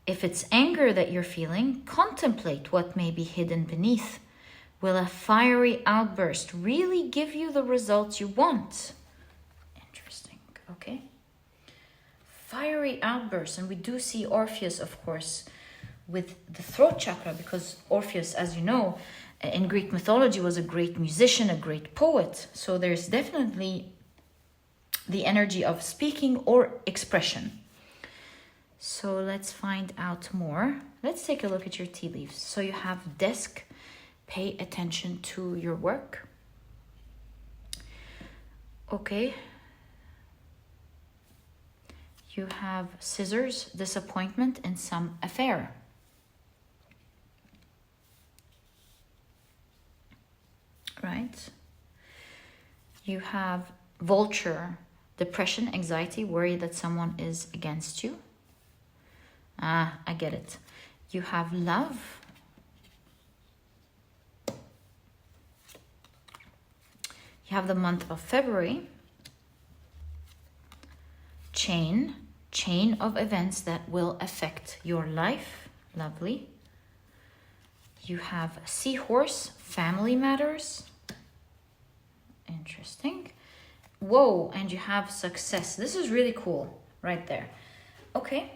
If it's anger that you're feeling, contemplate what may be hidden beneath. Will a fiery outburst really give you the results you want? Interesting, okay. Fiery outburst, and we do see Orpheus, of course, with the throat chakra, because Orpheus, as you know, in Greek mythology was a great musician, a great poet. So there's definitely the energy of speaking or expression. So let's find out more. Let's take a look at your tea leaves. So you have desk, pay attention to your work. Okay. You have scissors, disappointment in some affair. Right. You have vulture, depression, anxiety, worry that someone is against you. Ah, I get it. You have love. You have the month of February. Chain of events that will affect your life. Lovely. You have seahorse, family matters. Interesting. Whoa, and you have success. This is really cool right there. Okay.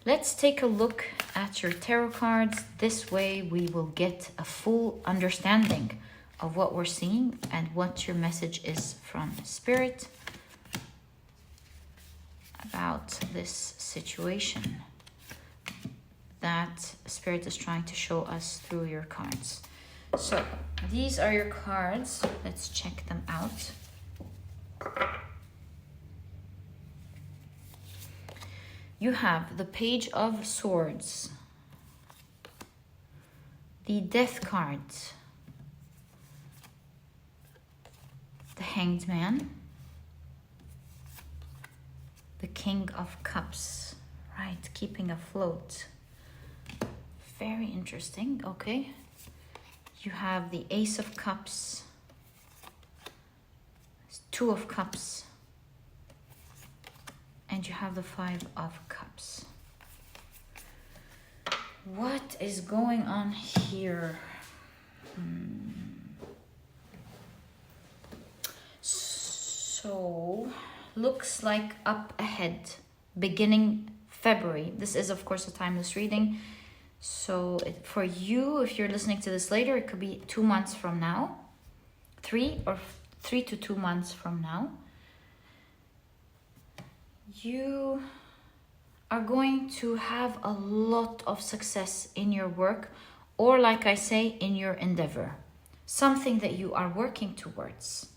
Let's take a look at your tarot cards. This way we will get a full understanding of what we're seeing and what your message is from Spirit about this situation that Spirit is trying to show us through your cards. So these are your cards. Let's check them out. You have the Page of Swords, the Death card, the Hanged Man, the King of Cups, right, keeping afloat. Very interesting. Okay, you have the Ace of Cups, Two of Cups, and you have the Five of Cups. What is going on here? So, looks like up ahead, beginning February. This is, of course, a timeless reading. So, for you, if you're listening to this later, it could be 2 months from now. 3 to 2 months from now. You are going to have a lot of success in your work, or like I say, in your endeavor. Something that you are working towards.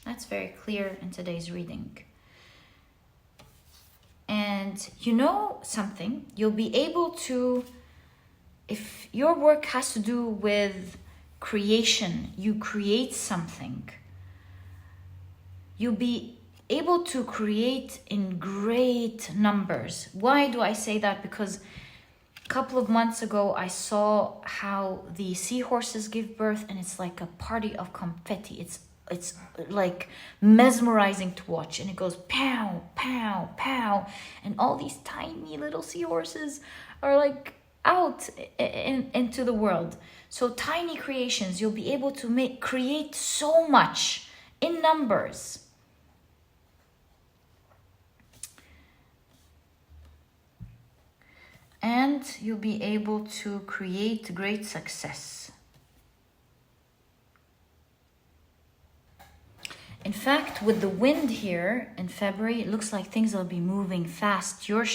That's very clear in today's reading. And you know something, you'll be able to, if your work has to do with creation, you create something, you'll be able to create in great numbers. Why do I say that? Because a couple of months ago, I saw how the seahorses give birth, and it's like a party of confetti. It's like mesmerizing to watch, and it goes pow, pow, pow, and all these tiny little seahorses are like out into the world. So tiny creations, you'll be able to create so much in numbers. And you'll be able to create great success. In fact, with the wind here in February, it looks like things will be moving fast. Your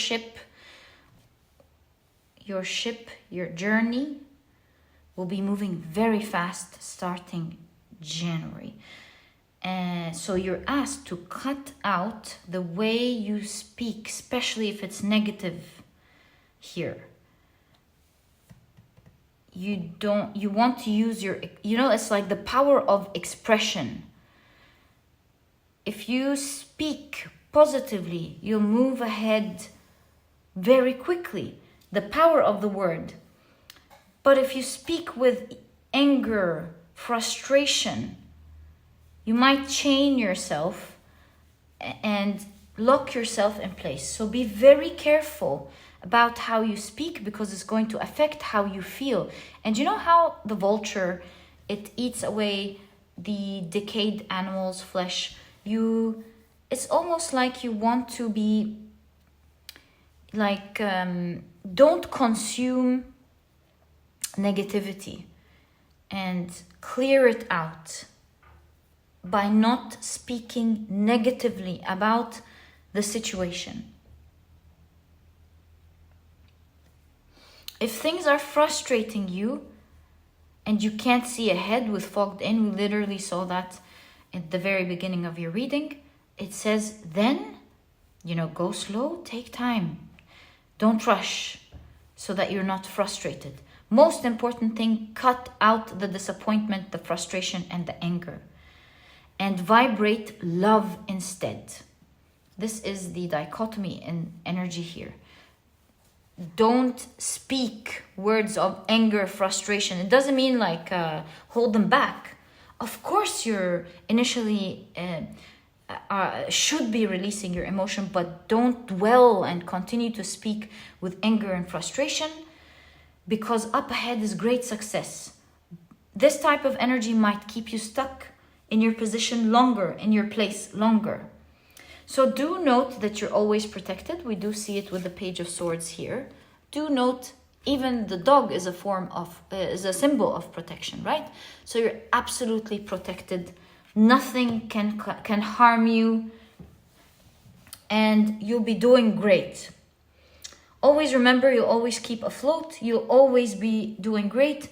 journey will be moving very fast starting January. And so you're asked to cut out the way you speak, especially if it's negative here. You want to use it's like the power of expression. If you speak positively, you'll move ahead very quickly. The power of the word. But if you speak with anger, frustration, you might chain yourself and lock yourself in place. So be very careful about how you speak, because it's going to affect how you feel. And you know how the vulture, it eats away the decayed animal's flesh. It's almost like you want to be like, don't consume negativity, and clear it out by not speaking negatively about the situation. If things are frustrating you and you can't see ahead with fogged in, we literally saw that at the very beginning of your reading. It says, then, go slow, take time. Don't rush so that you're not frustrated. Most important thing, cut out the disappointment, the frustration, and the anger. And vibrate love instead. This is the dichotomy in energy here. Don't speak words of anger, frustration. It doesn't mean like hold them back. Of course, you're initially should be releasing your emotion, but don't dwell and continue to speak with anger and frustration, because up ahead is great success. This type of energy might keep you stuck in your position longer, in your place longer. So do note that you're always protected. We do see it with the Page of Swords here. Do note, even the dog is is a symbol of protection, right? So you're absolutely protected. Nothing can harm you, and you'll be doing great. Always remember, you'll always keep afloat. You'll always be doing great,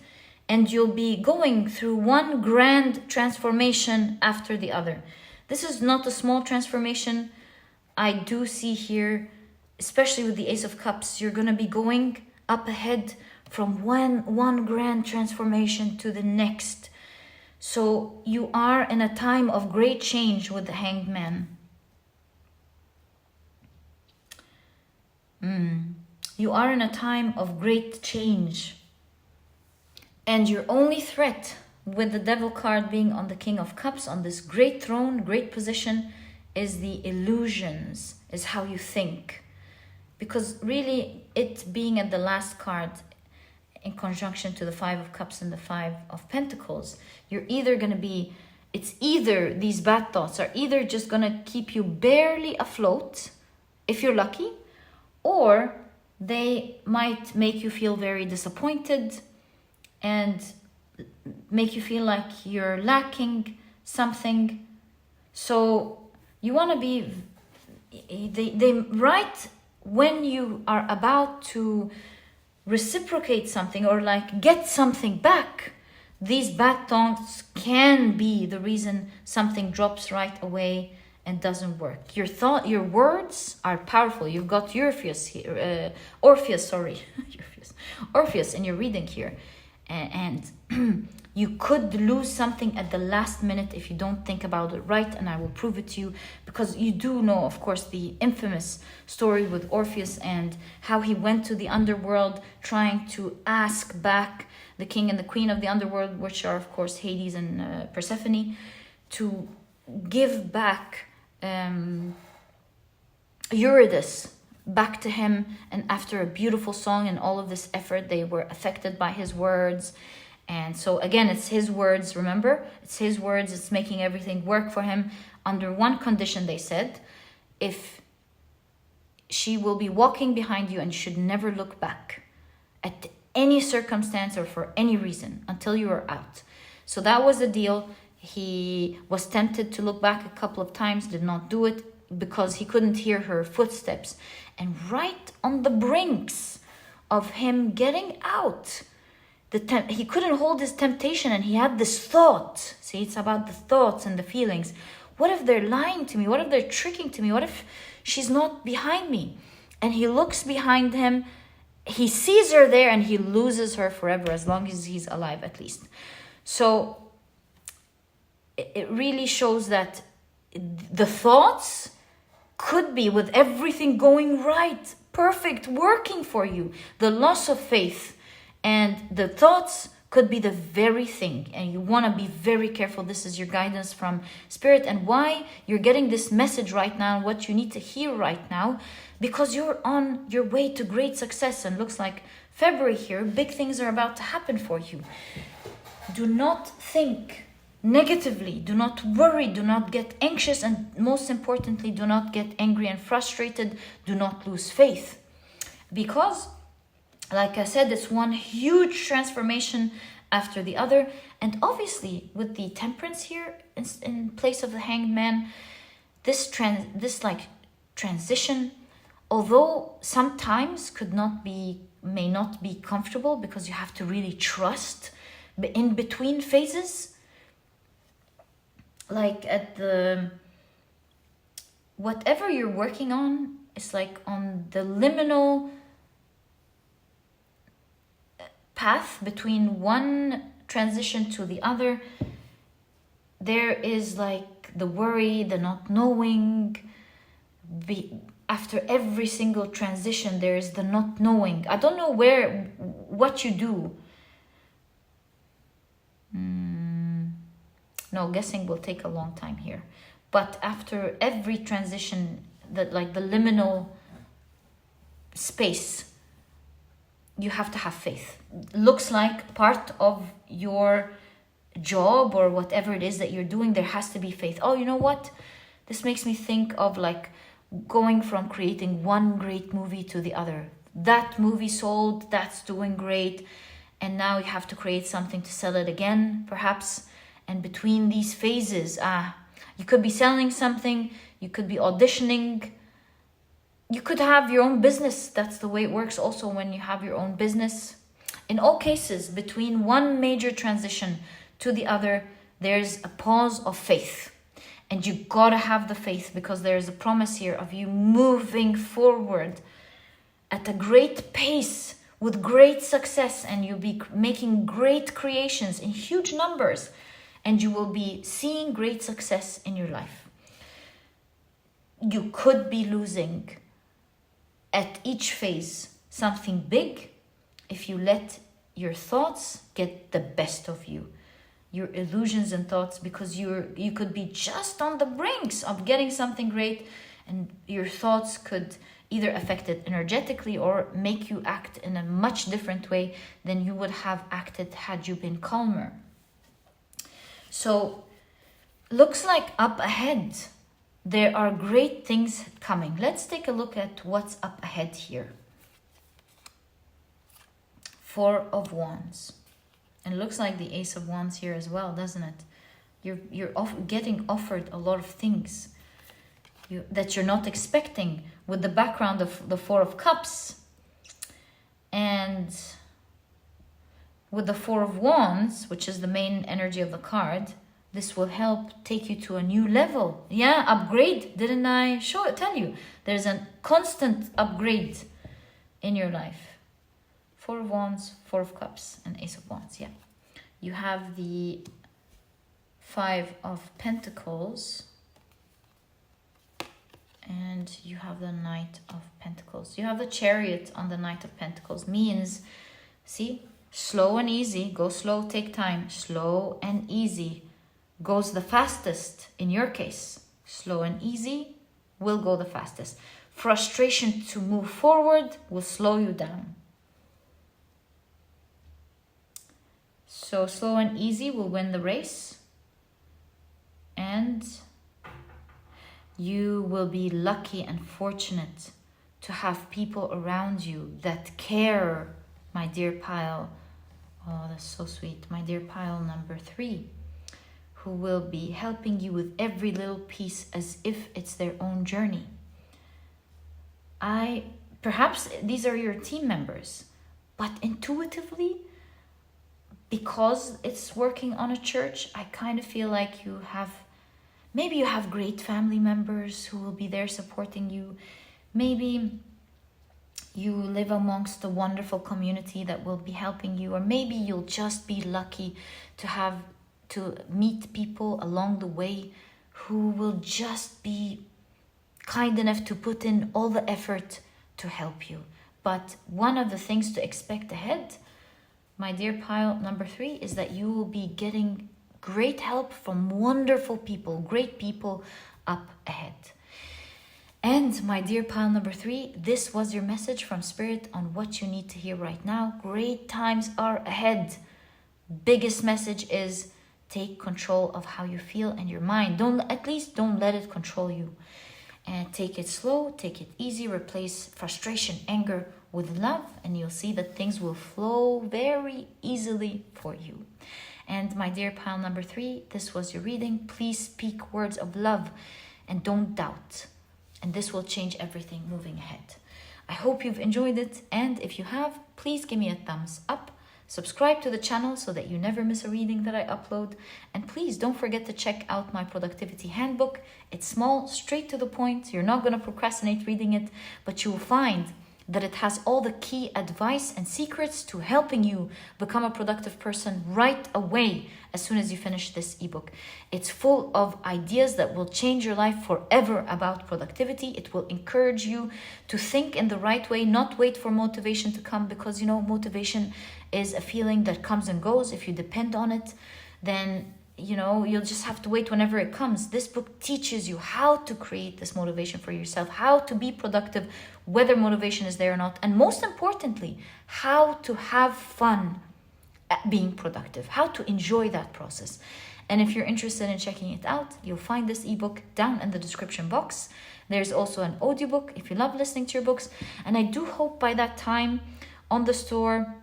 and you'll be going through one grand transformation after the other. This is not a small transformation. I do see here, especially with the Ace of Cups, you're going to be going up ahead from one grand transformation to the next. So you are in a time of great change with the Hanged Man. You are in a time of great change. And your only threat with the Devil card being on the King of Cups, on this great throne, great position, is the illusions, is how you think. Because really, it being at the last card in conjunction to the Five of Cups and the Five of Pentacles, you're either going to be, it's either these bad thoughts are either just going to keep you barely afloat, if you're lucky, or they might make you feel very disappointed and make you feel like you're lacking something. So you want to be, they right when you are about to reciprocate something or like get something back, these bad thoughts can be the reason something drops right away and doesn't work. Your words are powerful. You've got Orpheus here, Orpheus in your reading here, and you could lose something at the last minute if you don't think about it right, and I will prove it to you, because you do know, of course, the infamous story with Orpheus and how he went to the underworld trying to ask back the king and the queen of the underworld, which are, of course, Hades and Persephone, to give back Eurydice back to him. And after a beautiful song and all of this effort, they were affected by his words. And so again, it's his words, remember? It's his words, it's making everything work for him. Under one condition, they said, if she will be walking behind you and should never look back at any circumstance or for any reason until you are out. So that was the deal. He was tempted to look back a couple of times, did not do it because he couldn't hear her footsteps. And right on the brinks of him getting out, he couldn't hold his temptation, and he had this thought. See, it's about the thoughts and the feelings. What if they're lying to me? What if they're tricking to me? What if she's not behind me? And he looks behind him, he sees her there, and he loses her forever, as long as he's alive at least. So it really shows that the thoughts could be, with everything going right, perfect, working for you, the loss of faith, and the thoughts could be the very thing. And you want to be very careful. This is your guidance from Spirit, and why you're getting this message right now, what you need to hear right now, because you're on your way to great success. And looks like February here, big things are about to happen for you. Do not think negatively, do not worry, do not get anxious, and most importantly, do not get angry and frustrated. Do not lose faith, because like I said, it's one huge transformation after the other. And obviously with the Temperance here in place of the Hanged Man, this transition, although sometimes may not be comfortable, because you have to really trust, but in between phases, like at the whatever you're working on, it's like on the liminal path between one transition to the other. There is like the worry, the not knowing. After every single transition, there is the not knowing. I don't know what you do. No, guessing will take a long time here. But after every transition, the liminal space, you have to have faith. Looks like part of your job or whatever it is that you're doing, there has to be faith. Oh, you know what? This makes me think of like going from creating one great movie to the other. That movie sold, that's doing great. And now you have to create something to sell it again, perhaps. And between these phases, you could be selling something, you could be auditioning, you could have your own business. That's the way it works also when you have your own business. In all cases, between one major transition to the other, there's a pause of faith. And you gotta have the faith, because there's a promise here of you moving forward at a great pace with great success, and you'll be making great creations in huge numbers. and you will be seeing great success in your life. You could be losing at each phase something big if you let your thoughts get the best of you, your illusions and thoughts, because you could be just on the brinks of getting something great, and your thoughts could either affect it energetically or make you act in a much different way than you would have acted had you been calmer. So looks like up ahead there are great things coming. Let's take a look at what's up ahead here. Four of Wands. And it looks like the Ace of Wands here as well, doesn't it? You're getting offered a lot of things that you're not expecting, with the background of the Four of Cups. And with the Four of Wands, which is the main energy of the card, this will help take you to a new level. Yeah, upgrade. Didn't I tell you? There's a constant upgrade in your life. Four of Wands, Four of Cups, and Ace of Wands. Yeah. You have the Five of Pentacles. And you have the Knight of Pentacles. You have the Chariot on the Knight of Pentacles. Means, see, slow and easy. Go slow, take time. Slow and easy goes the fastest in your case. Slow and easy will go the fastest. Frustration to move forward will slow you down. So slow and easy will win the race. And you will be lucky and fortunate to have people around you that care, my dear pile. Oh, that's so sweet. My dear pile number 3, who will be helping you with every little piece as if it's their own journey. Perhaps these are your team members, but intuitively, because it's working on a church, I kind of feel like maybe you have great family members who will be there supporting you. Maybe you live amongst a wonderful community that will be helping you, or maybe you'll just be lucky to meet people along the way who will just be kind enough to put in all the effort to help you. But one of the things to expect ahead, my dear pile number 3, is that you will be getting great help from wonderful people, great people up ahead. And my dear pile number 3, this was your message from Spirit on what you need to hear right now. Great times are ahead. Biggest message is take control of how you feel and your mind. Don't let it control you. And take it slow, take it easy, replace frustration, anger with love, and you'll see that things will flow very easily for you. And my dear pile number 3, this was your reading. Please speak words of love and don't doubt. And this will change everything moving ahead. I hope you've enjoyed it. And if you have, please give me a thumbs up. Subscribe to the channel so that you never miss a reading that I upload. And please don't forget to check out my productivity handbook. It's small, straight to the point. You're not going to procrastinate reading it, but you will find that it has all the key advice and secrets to helping you become a productive person right away as soon as you finish this ebook. It's full of ideas that will change your life forever about productivity. It will encourage you to think in the right way, not wait for motivation to come, because motivation is a feeling that comes and goes. If you depend on it, then you'll just have to wait whenever it comes. This book teaches you how to create this motivation for yourself, how to be productive, whether motivation is there or not. And most importantly, how to have fun at being productive, how to enjoy that process. And if you're interested in checking it out, you'll find this ebook down in the description box. There's also an audiobook if you love listening to your books. And I do hope by that time on the store,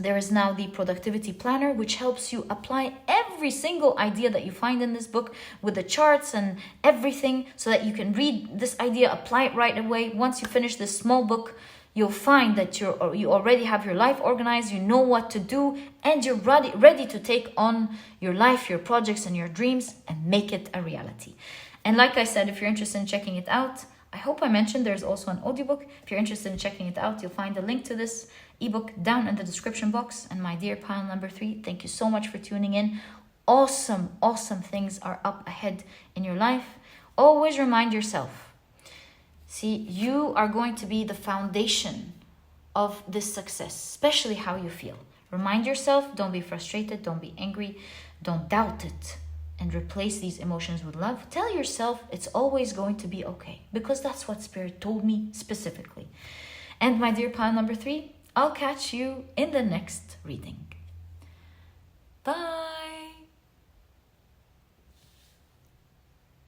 there is now the productivity planner, which helps you apply every single idea that you find in this book with the charts and everything, so that you can read this idea, apply it right away. Once you finish this small book, you'll find that you already have your life organized, you know what to do, and you're ready to take on your life, your projects, and your dreams and make it a reality. And like I said, if you're interested in checking it out, I hope I mentioned there's also an audiobook. If you're interested in checking it out, you'll find a link to this ebook down in the description box. And my dear pile number 3, thank you so much for tuning in. Awesome, awesome things are up ahead in your life. Always remind yourself. See, you are going to be the foundation of this success, especially how you feel. Remind yourself, don't be frustrated, don't be angry, don't doubt it, and replace these emotions with love. Tell yourself it's always going to be okay, because that's what Spirit told me specifically. And my dear pile number 3, I'll catch you in the next reading. Bye.